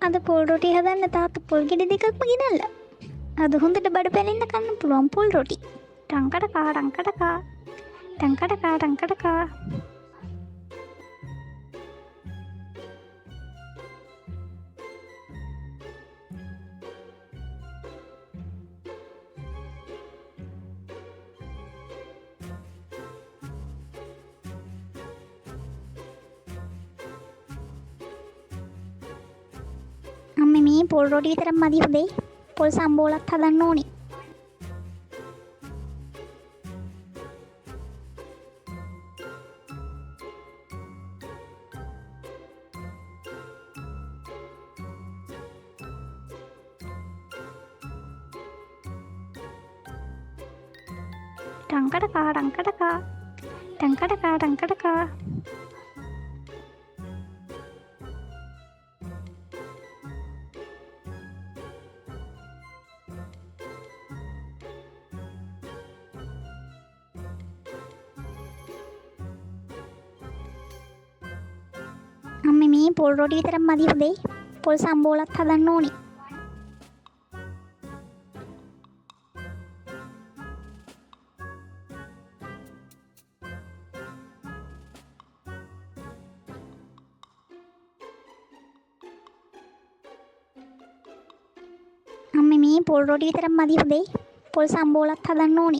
අද පොල් රොටි හදන්න තාත්තා පොල් ගෙඩි දෙකක්ම ගෙනල්ලා. අද හොඳට බඩ පැලෙන්න කන්න පුළුවන් පොල් රොටි. ටංකටකා ටංකටකා ටංකටකා ටංකටකා. අම්මේ මේ පොල් රොටි විතරක් මදි හොඳේ. පොල් සම්බෝලත් හදන්න ඕනේ. ටංකටකා ටංකටකා ටංකටකා ටංකටකා. අම්මේ මේ පොල් රොටි විතරක් මදි හොඳේ. පොල් සම්බෝලත් හදන්න ඕනේ. අම්මේ මේ පොල් රොටි විතරක් මදි හොඳේ. පොල් සම්බෝලත් හදන්න ඕනේ.